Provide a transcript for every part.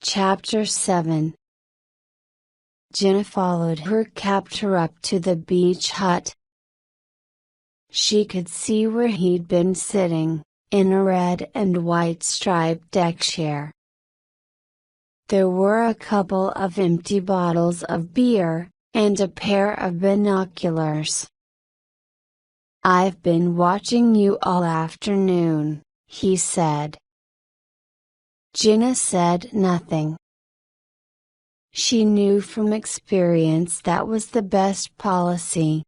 Chapter 7. Jenna followed her captor up to the beach hut. She could see where he'd been sitting, in a red and white striped deck chair. There were a couple of empty bottles of beer, and a pair of binoculars. "I've been watching you all afternoon," he said. Jenna said nothing. She knew from experience that was the best policy.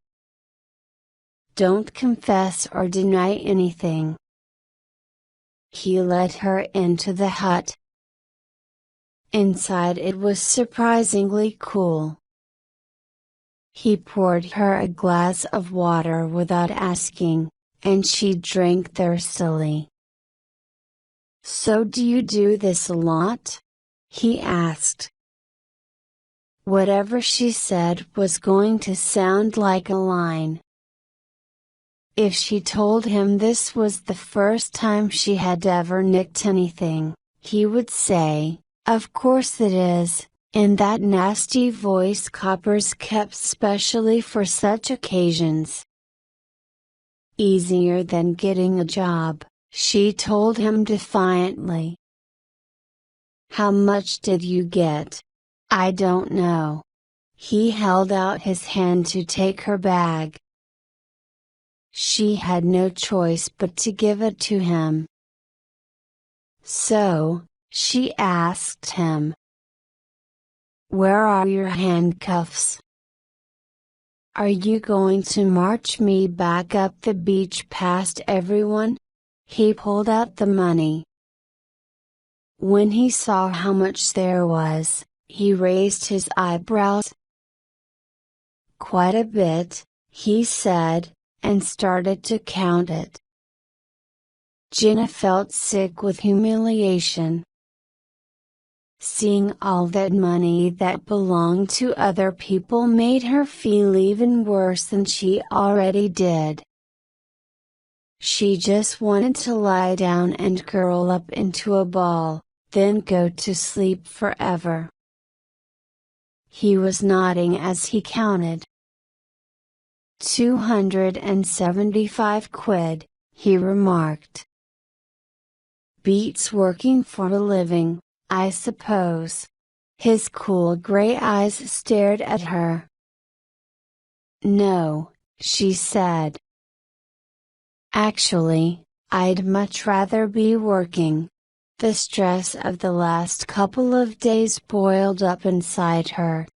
Don't confess or deny anything. He led her into the hut. Inside it was surprisingly cool. He poured her a glass of water without asking, and she drank thirstily. "So do you do this a lot?" he asked. Whatever she said was going to sound like a line. If she told him this was the first time she had ever nicked anything, he would say, "Of course it is," in that nasty voice coppers kept specially for such occasions. "Easier than getting a job," she told him defiantly. "How much did you get?" "I don't know." He held out his hand to take her bag. She had no choice but to give it to him. "So," she asked him, "where are your handcuffs? Are you going to march me back up the beach past everyone?" He pulled out the money. When he saw how much there was, he raised his eyebrows. "Quite a bit," he said, and started to count it. Jenna felt sick with humiliation. Seeing all that money that belonged to other people made her feel even worse than she already did. She just wanted to lie down and curl up into a ball, then go to sleep forever. He was nodding as he counted. 275 quid, he remarked. "Beats working for a living, I suppose." His cool gray eyes stared at her. "No," she said. "Actually, I'd much rather be working." The stress of the last couple of days boiled up inside her.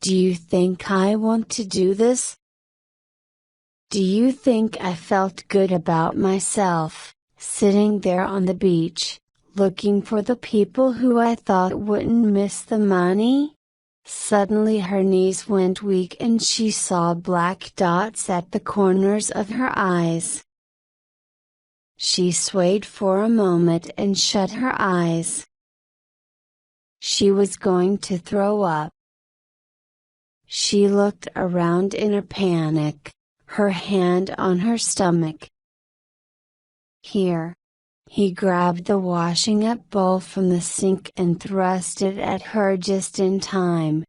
"Do you think I want to do this? Do you think I felt good about myself, sitting there on the beach, looking for the people who I thought wouldn't miss the money?" Suddenly her knees went weak and she saw black dots at the corners of her eyes. She swayed for a moment and shut her eyes. She was going to throw up. She looked around in a panic, her hand on her stomach. "Here." He grabbed the washing up bowl from the sink and thrust it at her just in time.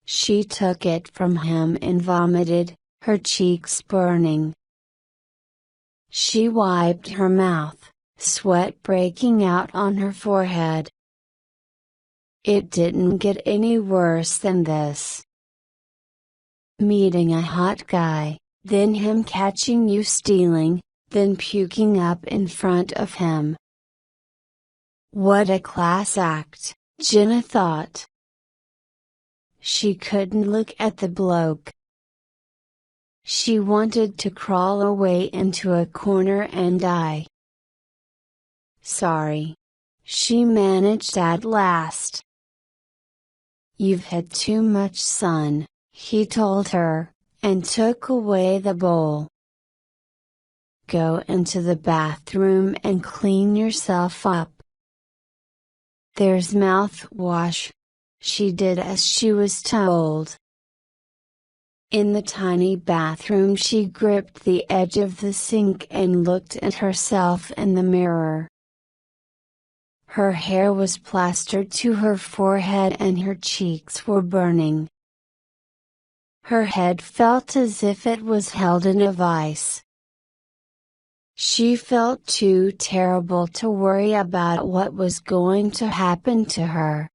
She took it from him and vomited, her cheeks burning. She wiped her mouth, sweat breaking out on her forehead. It didn't get any worse than this. Meeting a hot guy, then him catching you stealing, then puking up in front of him. What a class act, Jenna thought. She couldn't look at the bloke. She wanted to crawl away into a corner and die. "Sorry," she managed at last. "You've had too much sun," he told her, and took away the bowl. "Go into the bathroom and clean yourself up. There's mouthwash." She did as she was told. In the tiny bathroom she gripped the edge of the sink and looked at herself in the mirror. Her hair was plastered to her forehead and her cheeks were burning. Her head felt as if it was held in a vice. She felt too terrible to worry about what was going to happen to her.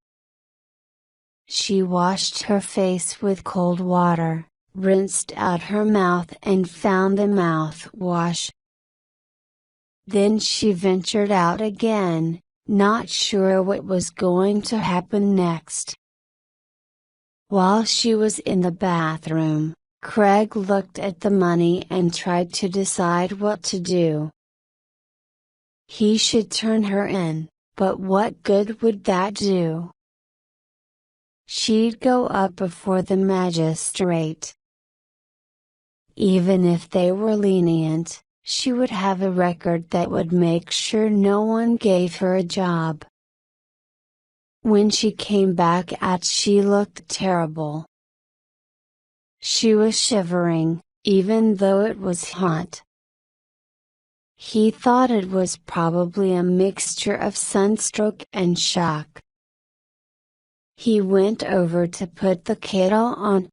She washed her face with cold water, rinsed out her mouth and found the mouthwash. Then she ventured out again, not sure what was going to happen next. While she was in the bathroom, Craig looked at the money and tried to decide what to do. He should turn her in, but what good would that do? She'd go up before the magistrate. Even if they were lenient, she would have a record that would make sure no one gave her a job. When she came back out, she looked terrible. She was shivering, even though it was hot. He thought it was probably a mixture of sunstroke and shock. He went over to put the kettle on.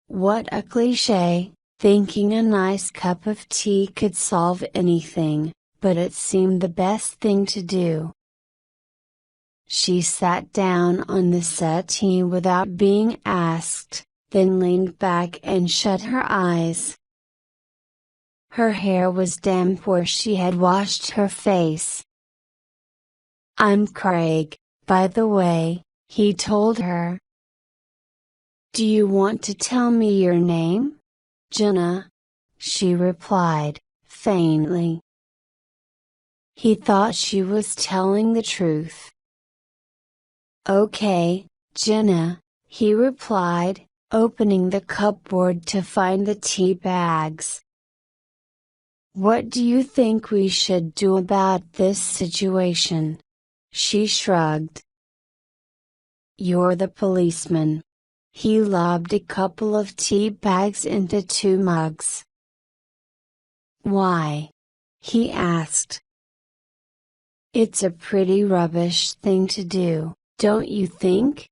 What a cliché, thinking a nice cup of tea could solve anything, but it seemed the best thing to do. She sat down on the settee without being asked, then leaned back and shut her eyes. Her hair was damp where she had washed her face. "I'm Craig, by the way," he told her. "Do you want to tell me your name?" "Jenna," she replied, faintly. He thought she was telling the truth. "Okay, Jenna," he replied, opening the cupboard to find the tea bags. "What do you think we should do about this situation?" She shrugged. "You're the policeman." He lobbed a couple of tea bags into 2 mugs. "Why?" he asked. "It's a pretty rubbish thing to do, don't you think?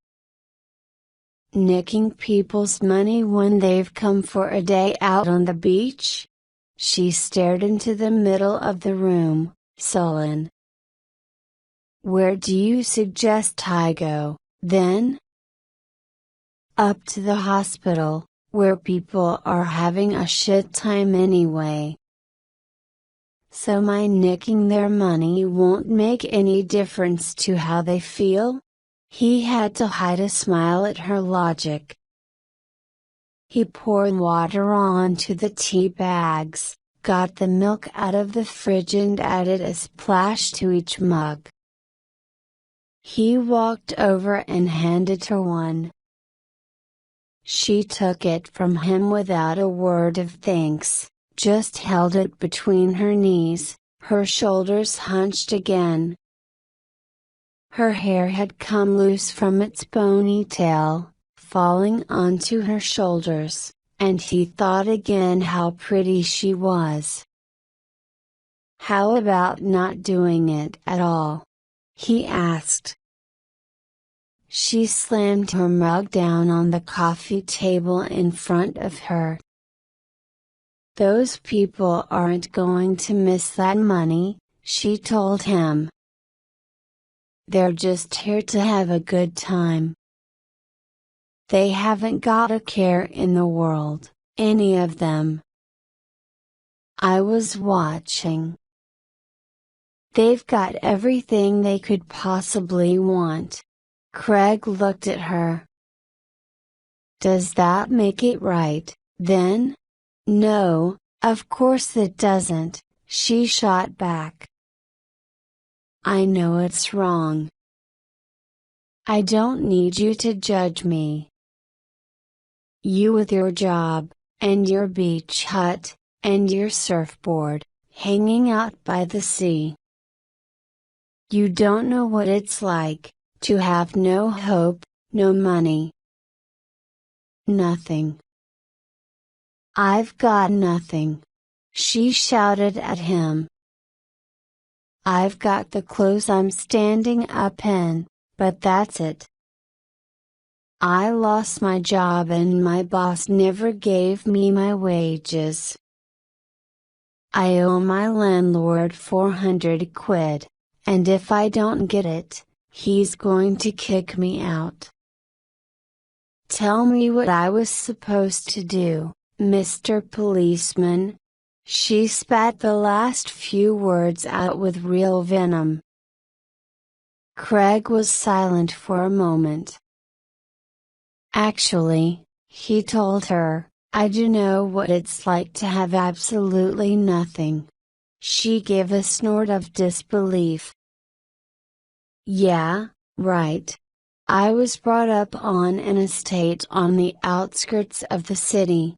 Nicking people's money when they've come for a day out on the beach?" She stared into the middle of the room, sullen. "Where do you suggest I go, then?" "Up to the hospital, where people are having a shit time anyway. So my nicking their money won't make any difference to how they feel?" He had to hide a smile at her logic. He poured water onto the tea bags, got the milk out of the fridge and added a splash to each mug. He walked over and handed her one. She took it from him without a word of thanks, just held it between her knees, her shoulders hunched again. Her hair had come loose from its ponytail, falling onto her shoulders, and he thought again how pretty she was. "How about not doing it at all?" he asked. She slammed her mug down on the coffee table in front of her. "Those people aren't going to miss that money," she told him. "They're just here to have a good time. They haven't got a care in the world, any of them. I was watching. They've got everything they could possibly want." Craig looked at her. "Does that make it right, then?" "No, of course it doesn't," she shot back. "I know it's wrong. I don't need you to judge me. You with your job, and your beach hut, and your surfboard, hanging out by the sea. You don't know what it's like, to have no hope, no money. Nothing. I've got nothing," she shouted at him. I've got the clothes I'm standing up in, but that's it. I lost my job and my boss never gave me my wages. I owe my landlord 400 quid, and if I don't get it, he's going to kick me out. Tell me what I was supposed to do, Mr. Policeman. She spat the last few words out with real venom. Craig was silent for a moment. Actually, he told her, I do know what it's like to have absolutely nothing. She gave a snort of disbelief. Yeah, right. I was brought up on an estate on the outskirts of the city.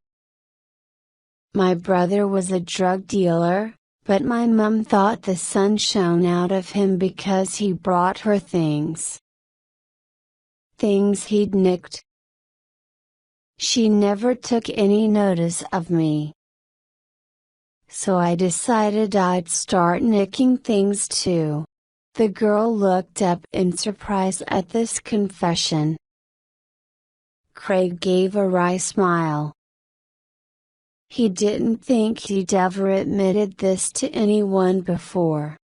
My brother was a drug dealer, but my mum thought the sun shone out of him because he brought her things. Things he'd nicked. She never took any notice of me. So I decided I'd start nicking things too. The girl looked up in surprise at this confession. Craig gave a wry smile. He didn't think he'd ever admitted this to anyone before.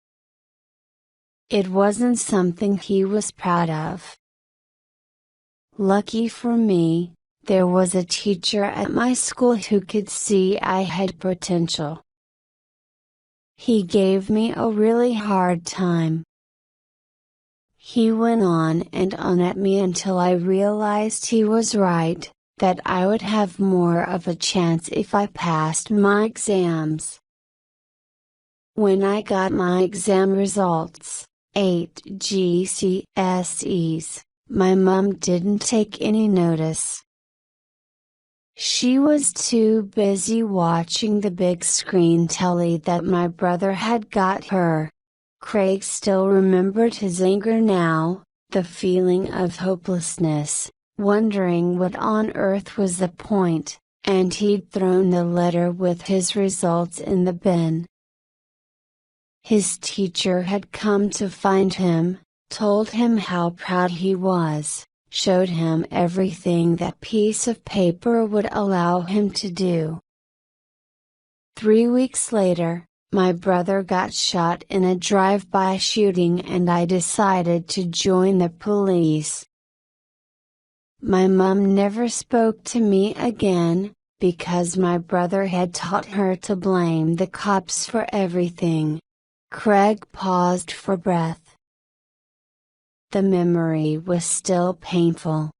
It wasn't something he was proud of. Lucky for me, there was a teacher at my school who could see I had potential. He gave me a really hard time. He went on and on at me until I realized he was right, that I would have more of a chance if I passed my exams. When I got my exam results, 8 GCSEs, my mum didn't take any notice. She was too busy watching the big screen telly that my brother had got her. Craig still remembered his anger now, the feeling of hopelessness, wondering what on earth was the point, and he'd thrown the letter with his results in the bin. His teacher had come to find him, told him how proud he was, showed him everything that piece of paper would allow him to do. 3 weeks later, my brother got shot in a drive-by shooting and I decided to join the police. My mum never spoke to me again, because my brother had taught her to blame the cops for everything. Craig paused for breath. The memory was still painful.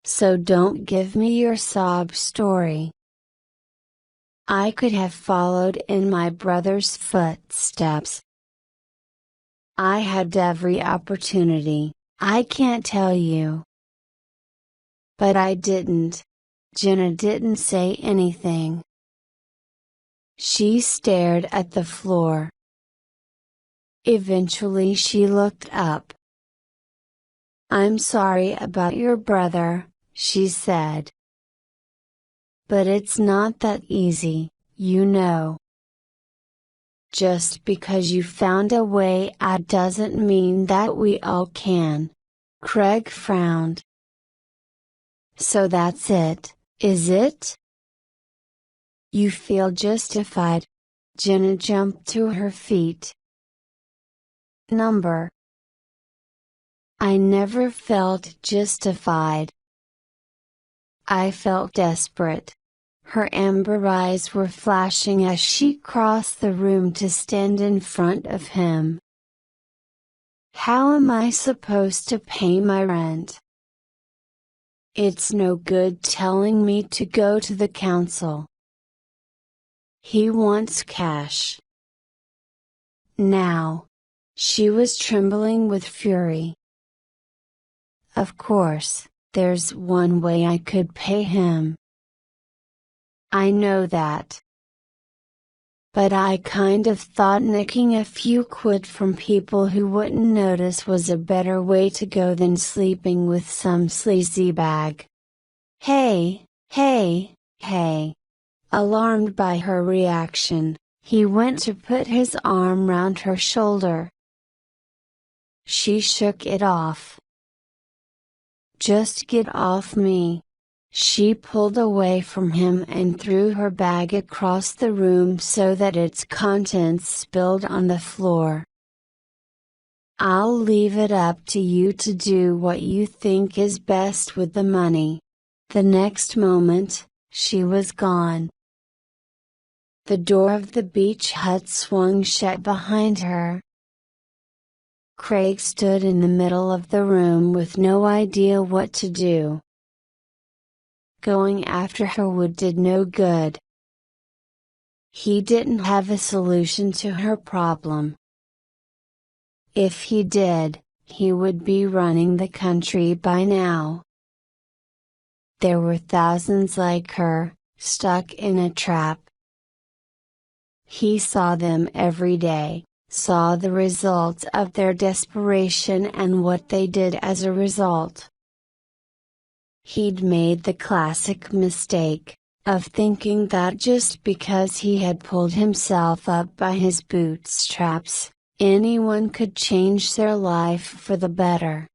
So don't give me your sob story. I could have followed in my brother's footsteps. I had every opportunity, I can't tell you. But I didn't. Jenna didn't say anything. She stared at the floor. Eventually she looked up. I'm sorry about your brother, she said. But it's not that easy, you know. Just because you found a way out doesn't mean that we all can. Craig frowned. So that's it, is it? You feel justified? Jenna jumped to her feet. Number. I never felt justified. I felt desperate. Her amber eyes were flashing as she crossed the room to stand in front of him. How am I supposed to pay my rent? It's no good telling me to go to the council. He wants cash. Now. She was trembling with fury. Of course, there's one way I could pay him. I know that. But I kind of thought nicking a few quid from people who wouldn't notice was a better way to go than sleeping with some sleazy bag. Hey, hey, hey. Alarmed by her reaction, He went to put his arm round her shoulder. She shook it off. "Just get off me." She pulled away from him and threw her bag across the room so that its contents spilled on the floor. "I'll leave it up to you to do what you think is best with the money." The next moment, she was gone. The door of the beach hut swung shut behind her. Craig stood in the middle of the room with no idea what to do. Going after her did no good. He didn't have a solution to her problem. If he did, he would be running the country by now. There were thousands like her, stuck in a trap. He saw them every day, saw the results of their desperation and what they did as a result. He'd made the classic mistake, of thinking that just because he had pulled himself up by his bootstraps, anyone could change their life for the better.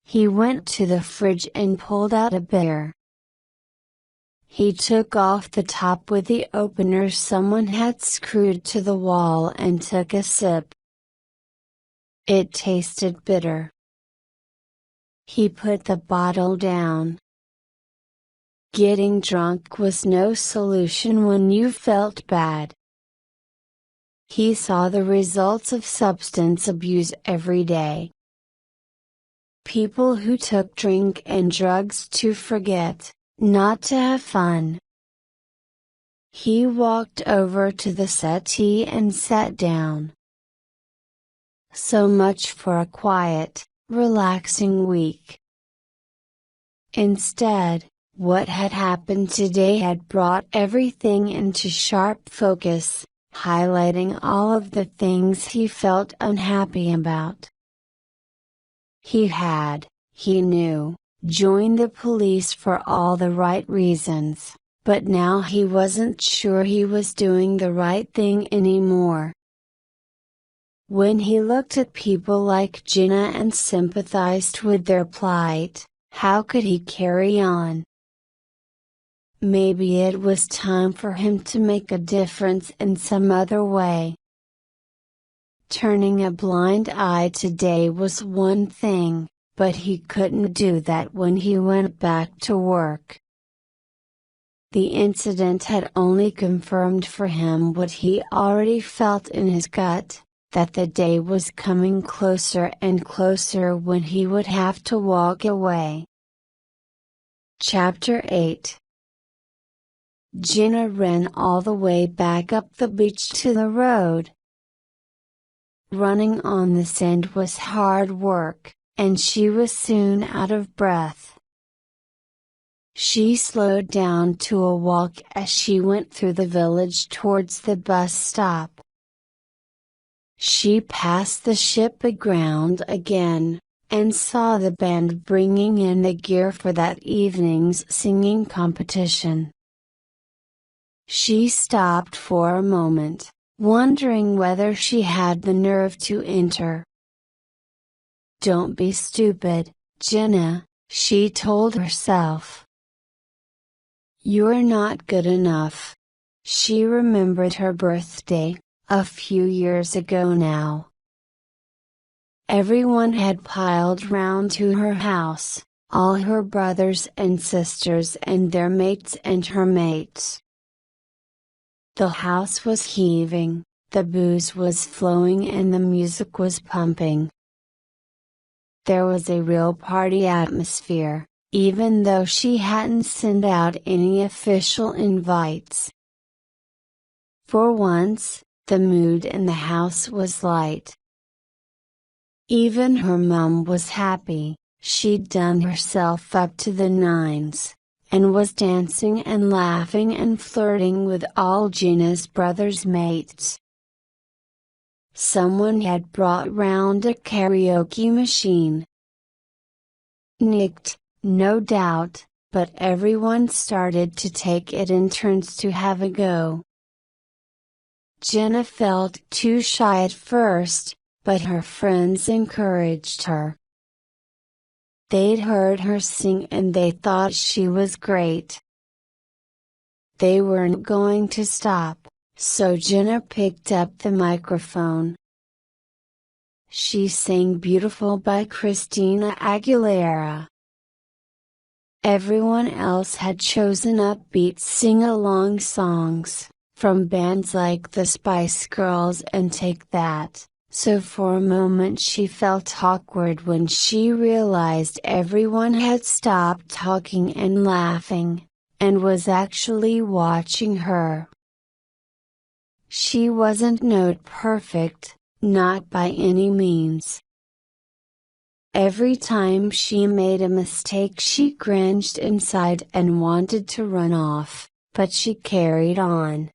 He went to the fridge and pulled out a beer. He took off the top with the opener someone had screwed to the wall and took a sip. It tasted bitter. He put the bottle down. Getting drunk was no solution when you felt bad. He saw the results of substance abuse every day. People who took drink and drugs to forget, not to have fun. He walked over to the settee and sat down. So much for a quiet, relaxing week. Instead, what had happened today had brought everything into sharp focus, highlighting all of the things he felt unhappy about. He had, he knew, joined the police for all the right reasons, but now he wasn't sure he was doing the right thing anymore. When he looked at people like Jenna and sympathized with their plight, how could he carry on? Maybe it was time for him to make a difference in some other way. Turning a blind eye today was one thing, but he couldn't do that when he went back to work. The incident had only confirmed for him what he already felt in his gut, that the day was coming closer and closer when he would have to walk away. Chapter 8. Jenna ran all the way back up the beach to the road. Running on the sand was hard work, and she was soon out of breath. She slowed down to a walk as she went through the village towards the bus stop. She passed the ship aground again, and saw the band bringing in the gear for that evening's singing competition. She stopped for a moment, wondering whether she had the nerve to enter. "Don't be stupid, Jenna," she told herself. "You're not good enough." She remembered her birthday, a few years ago now. Everyone had piled round to her house, all her brothers and sisters and their mates and her mates. The house was heaving, the booze was flowing and the music was pumping. There was a real party atmosphere, even though she hadn't sent out any official invites. For once, the mood in the house was light. Even her mum was happy, she'd done herself up to the nines, and was dancing and laughing and flirting with all Jenna's brothers' mates. Someone had brought round a karaoke machine. Nicked, no doubt, but everyone started to take it in turns to have a go. Jenna felt too shy at first, but her friends encouraged her. They'd heard her sing and they thought she was great. They weren't going to stop, so Jenna picked up the microphone. She sang Beautiful by Christina Aguilera. Everyone else had chosen upbeat sing-along songs, from bands like the Spice Girls and Take That, so for a moment she felt awkward when she realized everyone had stopped talking and laughing, and was actually watching her. She wasn't note perfect, not by any means. Every time she made a mistake she cringed inside and wanted to run off, but she carried on.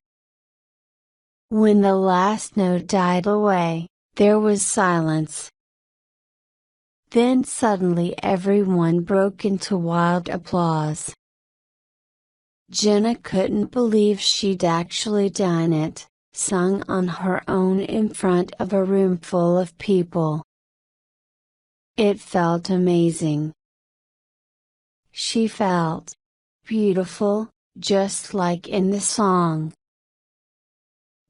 When the last note died away, there was silence. Then suddenly everyone broke into wild applause. Jenna couldn't believe she'd actually done it, sung on her own in front of a room full of people. It felt amazing. She felt beautiful, just like in the song.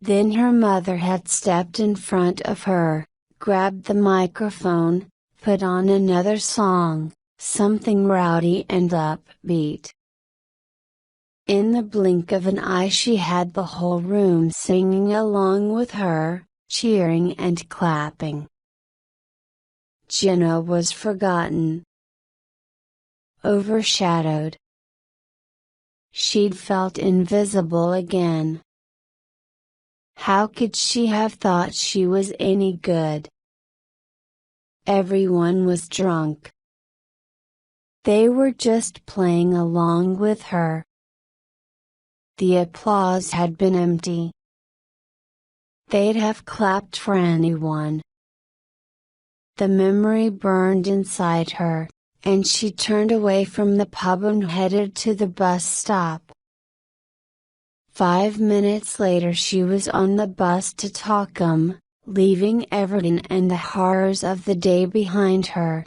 Then her mother had stepped in front of her, grabbed the microphone, put on another song, something rowdy and upbeat. In the blink of an eye she had the whole room singing along with her, cheering and clapping. Jenna was forgotten. Overshadowed. She'd felt invisible again. How could she have thought she was any good? Everyone was drunk. They were just playing along with her. The applause had been empty. They'd have clapped for anyone. The memory burned inside her, and she turned away from the pub and headed to the bus stop. 5 minutes later she was on the bus to Tockham, leaving Everton and the horrors of the day behind her.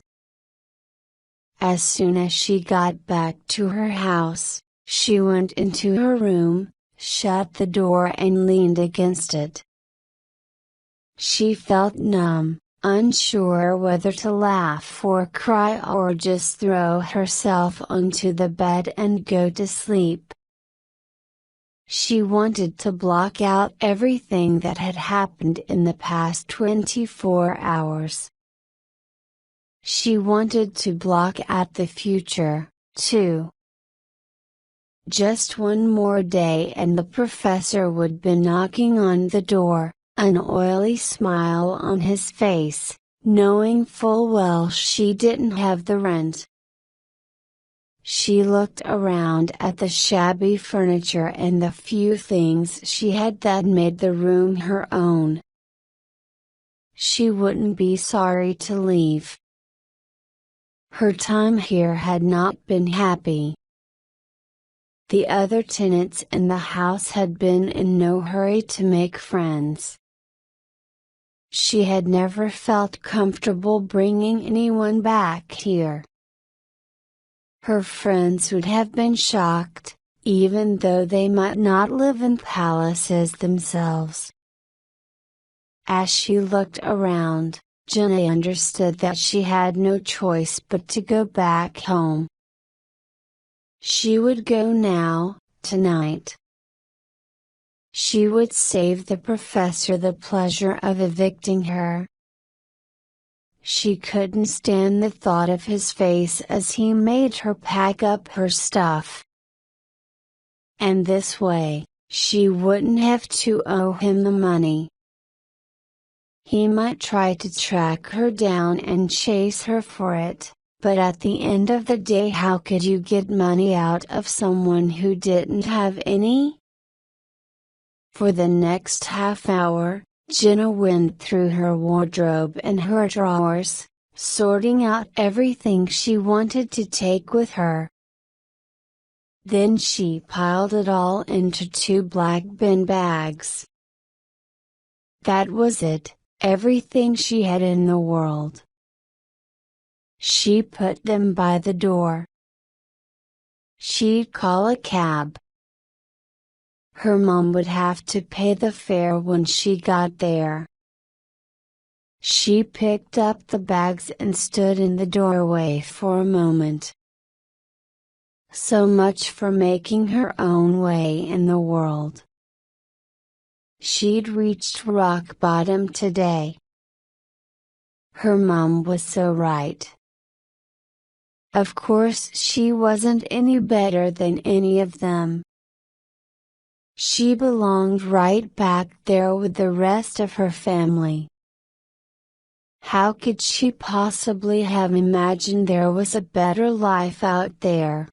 As soon as she got back to her house, she went into her room, shut the door and leaned against it. She felt numb, unsure whether to laugh or cry or just throw herself onto the bed and go to sleep. She wanted to block out everything that had happened in the past 24 hours. She wanted to block out the future, too. Just one more day and the professor would be knocking on the door, an oily smile on his face, knowing full well she didn't have the rent. She looked around at the shabby furniture and the few things she had that made the room her own. She wouldn't be sorry to leave. Her time here had not been happy. The other tenants in the house had been in no hurry to make friends. She had never felt comfortable bringing anyone back here. Her friends would have been shocked, even though they might not live in palaces themselves. As she looked around, Jenna understood that she had no choice but to go back home. She would go now, tonight. She would save the professor the pleasure of evicting her. She couldn't stand the thought of his face as he made her pack up her stuff. And this way, she wouldn't have to owe him the money. He might try to track her down and chase her for it, but at the end of the day how could you get money out of someone who didn't have any? For the next half hour, Jenna went through her wardrobe and her drawers, sorting out everything she wanted to take with her. Then she piled it all into 2 black bin bags. That was it, everything she had in the world. She put them by the door. She'd call a cab. Her mom would have to pay the fare when she got there. She picked up the bags and stood in the doorway for a moment. So much for making her own way in the world. She'd reached rock bottom today. Her mom was so right. Of course she wasn't any better than any of them. She belonged right back there with the rest of her family. How could she possibly have imagined there was a better life out there?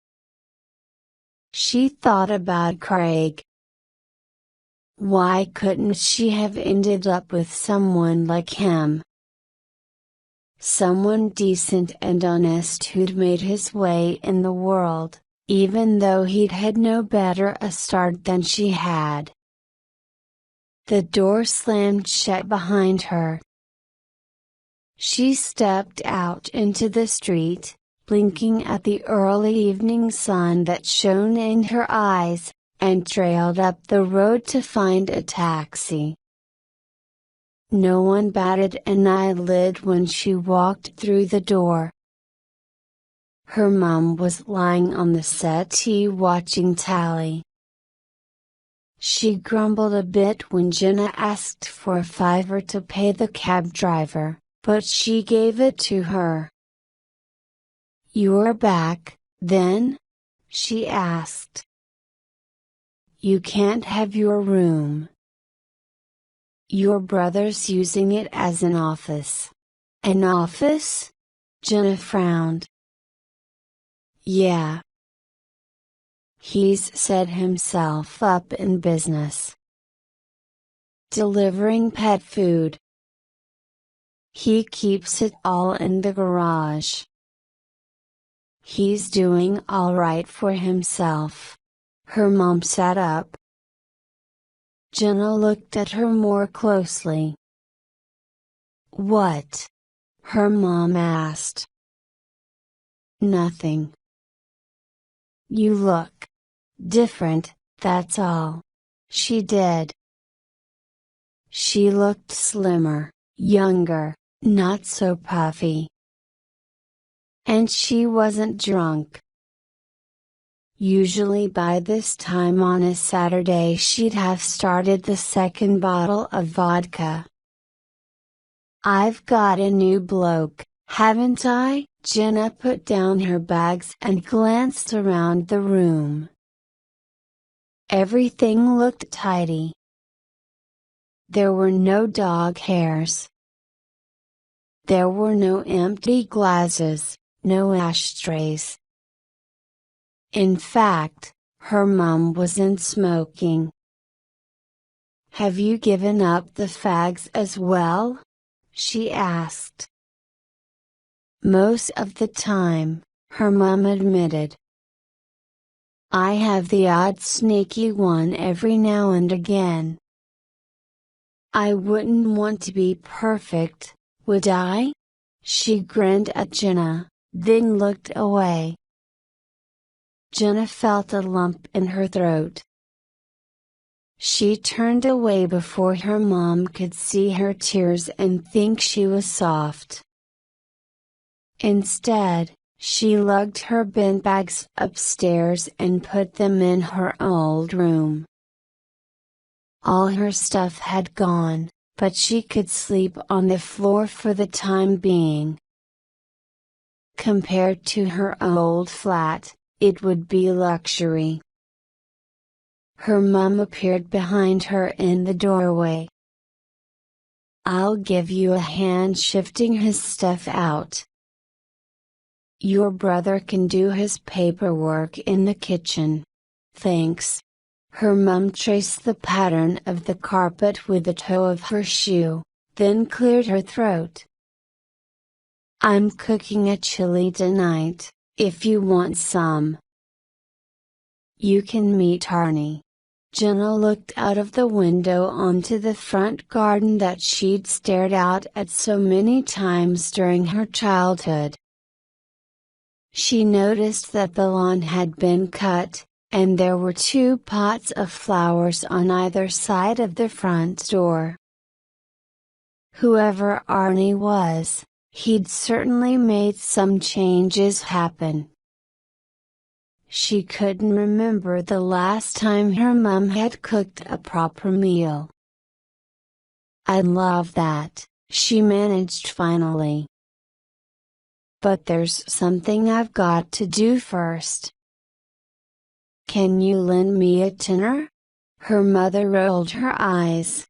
She thought about Craig. Why couldn't she have ended up with someone like him? Someone decent and honest who'd made his way in the world, even though he'd had no better a start than she had. The door slammed shut behind her. She stepped out into the street, blinking at the early evening sun that shone in her eyes, and trailed up the road to find a taxi. No one batted an eyelid when she walked through the door. Her mom was lying on the settee watching Tally. She grumbled a bit when Jenna asked for a $5 to pay the cab driver, but she gave it to her. "You're back, then?" she asked. "You can't have your room. Your brother's using it as an office." "An office?" Jenna frowned. "Yeah. He's set himself up in business. Delivering pet food. He keeps it all in the garage. He's doing all right for himself." Her mom sat up. Jenna looked at her more closely. "What?" her mom asked. "Nothing. You look different, that's all." She did. She looked slimmer, younger, not so puffy. And she wasn't drunk. Usually by this time on a Saturday she'd have started the second bottle of vodka. "I've got a new bloke, haven't I?" Jenna put down her bags and glanced around the room. Everything looked tidy. There were no dog hairs. There were no empty glasses, no ashtrays. In fact, her mom wasn't smoking. "Have you given up the fags as well?" she asked. Most of the time, her mom admitted. "I have the odd sneaky one every now and again. I wouldn't want to be perfect, would I?" She grinned at Jenna, then looked away. Jenna felt a lump in her throat. She turned away before her mom could see her tears and think she was soft. Instead, she lugged her bin bags upstairs and put them in her old room. All her stuff had gone, but she could sleep on the floor for the time being. Compared to her old flat, it would be luxury. Her mom appeared behind her in the doorway. "I'll give you a hand shifting his stuff out. Your brother can do his paperwork in the kitchen. Thanks." Her mom traced the pattern of the carpet with the toe of her shoe, then cleared her throat. "I'm cooking a chili tonight, if you want some. You can meet Arnie. Jenna looked out of the window onto the front garden that she'd stared out at so many times during her childhood. She noticed that the lawn had been cut, and there were 2 pots of flowers on either side of the front door. Whoever Arnie was, he'd certainly made some changes happen. She couldn't remember the last time her mom had cooked a proper meal. "I love that," she managed finally. "But there's something I've got to do first." "Can you lend me a tenner?" Her mother rolled her eyes.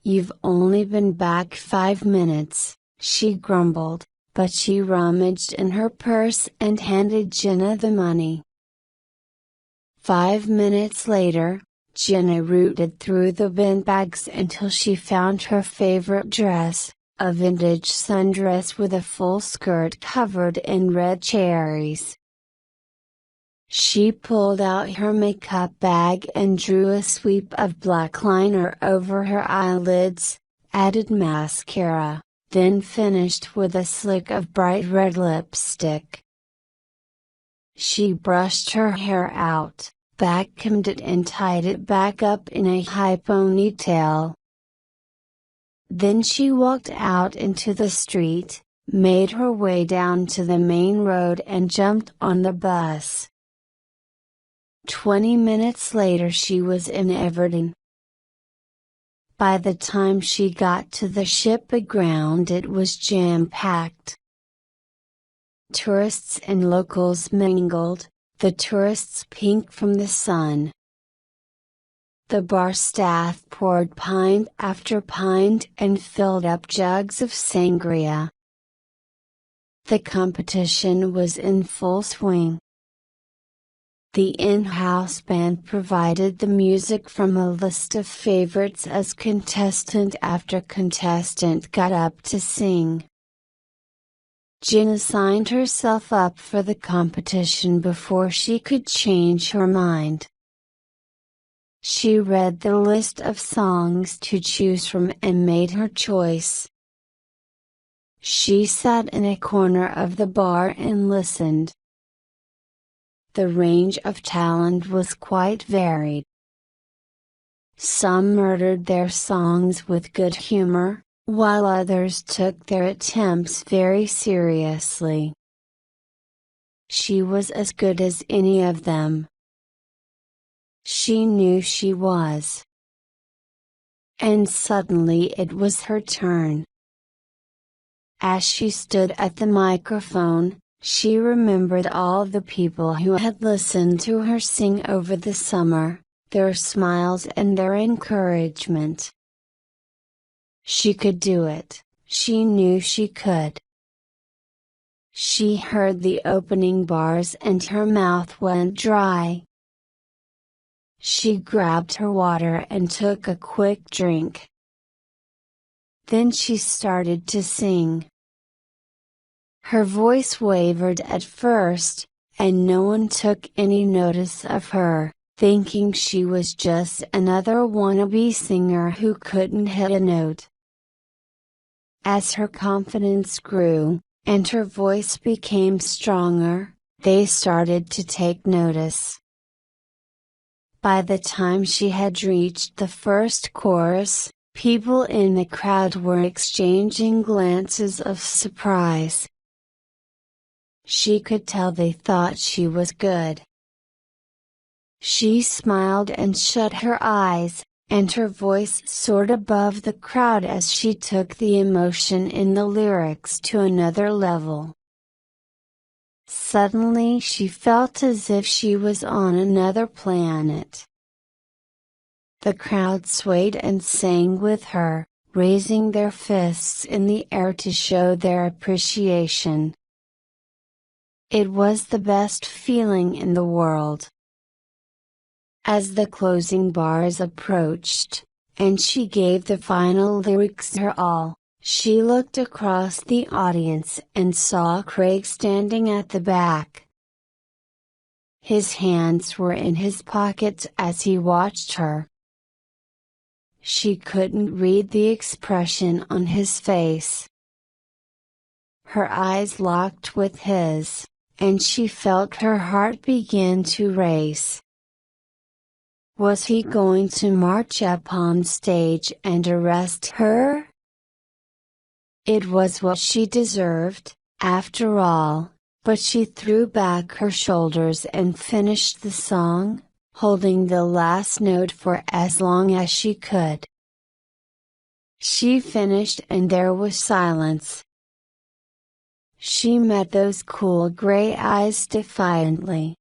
"You've only been back 5 minutes," she grumbled, but she rummaged in her purse and handed Jenna the money. 5 minutes later, Jenna rooted through the bin bags until she found her favorite dress, a vintage sundress with a full skirt covered in red cherries. She pulled out her makeup bag and drew a sweep of black liner over her eyelids, added mascara, then finished with a slick of bright red lipstick. She brushed her hair out, backcombed it and tied it back up in a high ponytail. Then she walked out into the street, made her way down to the main road and jumped on the bus. 20 minutes later she was in Everton. By the time she got to the ship aground it was jam-packed. Tourists and locals mingled, the tourists pink from the sun. The bar staff poured pint after pint and filled up jugs of sangria. The competition was in full swing. The in-house band provided the music from a list of favorites as contestant after contestant got up to sing. Jenna signed herself up for the competition before she could change her mind. She read the list of songs to choose from and made her choice. She sat in a corner of the bar and listened. The range of talent was quite varied. Some murdered their songs with good humor, while others took their attempts very seriously. She was as good as any of them. She knew she was. And suddenly it was her turn. As she stood at the microphone, she remembered all the people who had listened to her sing over the summer, their smiles and their encouragement. She could do it, she knew she could. She heard the opening bars and her mouth went dry. She grabbed her water and took a quick drink. Then she started to sing. Her voice wavered at first, and no one took any notice of her, thinking she was just another wannabe singer who couldn't hit a note. As her confidence grew, and her voice became stronger, they started to take notice. By the time she had reached the first chorus, people in the crowd were exchanging glances of surprise. She could tell they thought she was good. She smiled and shut her eyes, and her voice soared above the crowd as she took the emotion in the lyrics to another level. Suddenly she felt as if she was on another planet. The crowd swayed and sang with her, raising their fists in the air to show their appreciation. It was the best feeling in the world. As the closing bars approached, and she gave the final lyrics her all, she looked across the audience and saw Craig standing at the back. His hands were in his pockets as he watched her. She couldn't read the expression on his face. Her eyes locked with his, and she felt her heart begin to race. Was he going to march up on stage and arrest her? It was what she deserved, after all, but she threw back her shoulders and finished the song, holding the last note for as long as she could. She finished and there was silence. She met those cool gray eyes defiantly.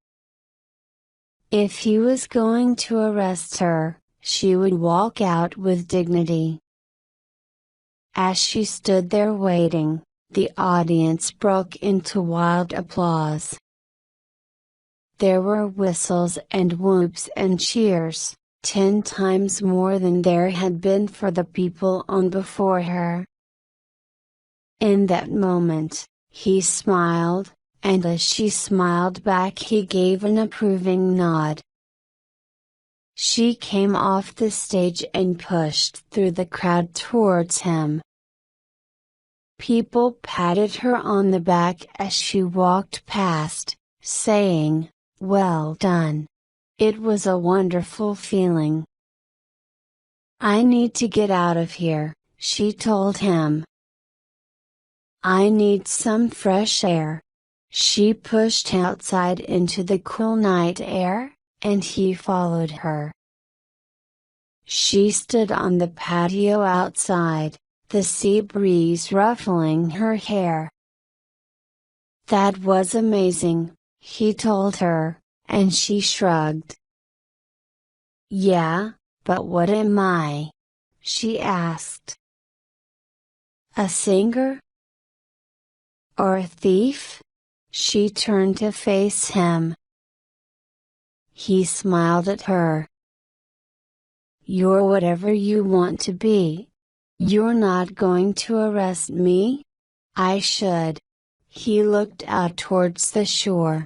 If he was going to arrest her, she would walk out with dignity. As she stood there waiting, the audience broke into wild applause. There were whistles and whoops and cheers, 10 times more than there had been for the people on before her. In that moment, he smiled, and as she smiled back he gave an approving nod. She came off the stage and pushed through the crowd towards him. People patted her on the back as she walked past, saying, "Well done. It was a wonderful feeling." "I need to get out of here," she told him. "I need some fresh air." She pushed outside into the cool night air, and he followed her. She stood on the patio outside, the sea breeze ruffling her hair. "That was amazing," he told her, and she shrugged. "Yeah, but what am I?" she asked. "A singer? Or a thief?" She turned to face him. He smiled at her. "You're whatever you want to be. You're not going to arrest me? I should." He looked out towards the shore.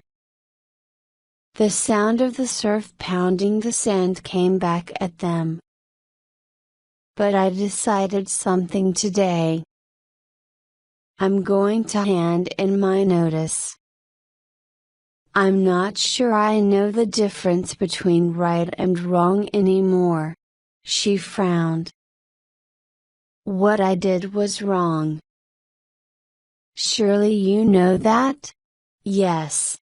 The sound of the surf pounding the sand came back at them. "But I decided something today. I'm going to hand in my notice. I'm not sure I know the difference between right and wrong anymore." She frowned. "What I did was wrong." "Surely you know that?" "Yes.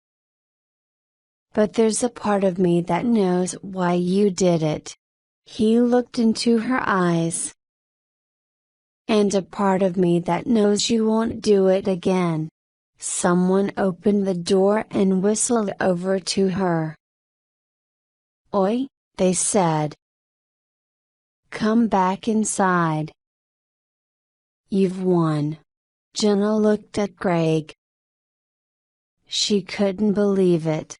But there's a part of me that knows why you did it." He looked into her eyes. "And a part of me that knows you won't do it again." Someone opened the door and whistled over to her. "Oi," they said. "Come back inside. You've won." Jenna looked at Greg. She couldn't believe it.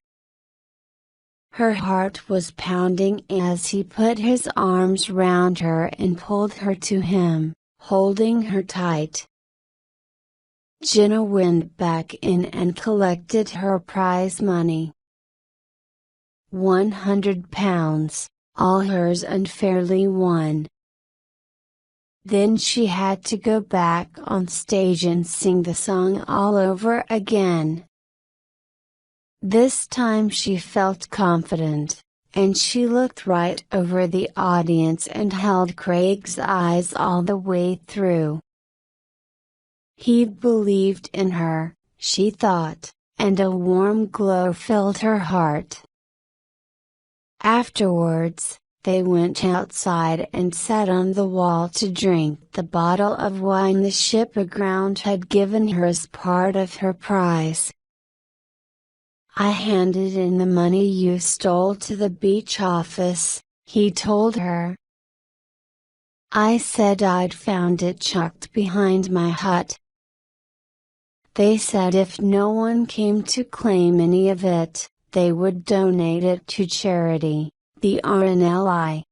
Her heart was pounding as he put his arms round her and pulled her to him, holding her tight. Jenna went back in and collected her prize money. £100, all hers unfairly won. Then she had to go back on stage and sing the song all over again. This time she felt confident, and she looked right over the audience and held Craig's eyes all the way through. He believed in her, she thought, and a warm glow filled her heart. Afterwards, they went outside and sat on the wall to drink the bottle of wine the ship aground had given her as part of her prize. "I handed in the money you stole to the beach office," he told her. "I said I'd found it chucked behind my hut. They said if no one came to claim any of it, they would donate it to charity, the RNLI.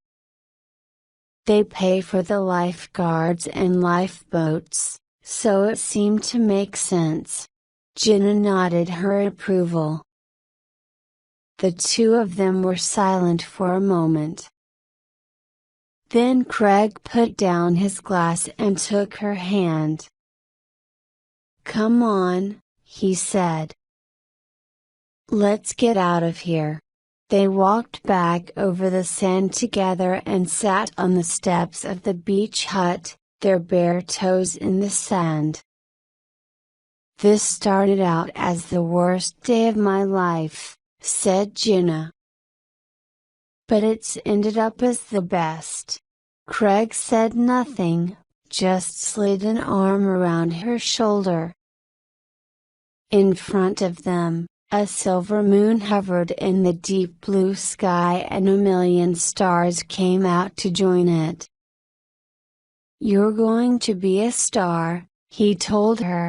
They pay for the lifeguards and lifeboats, so it seemed to make sense." Jenna nodded her approval. The two of them were silent for a moment. Then Craig put down his glass and took her hand. "Come on," he said. "Let's get out of here." They walked back over the sand together and sat on the steps of the beach hut, their bare toes in the sand. "This started out as the worst day of my life," said Jenna. "But it's ended up as the best." Craig said nothing, just slid an arm around her shoulder. In front of them, a silver moon hovered in the deep blue sky and a million stars came out to join it. "You're going to be a star," he told her,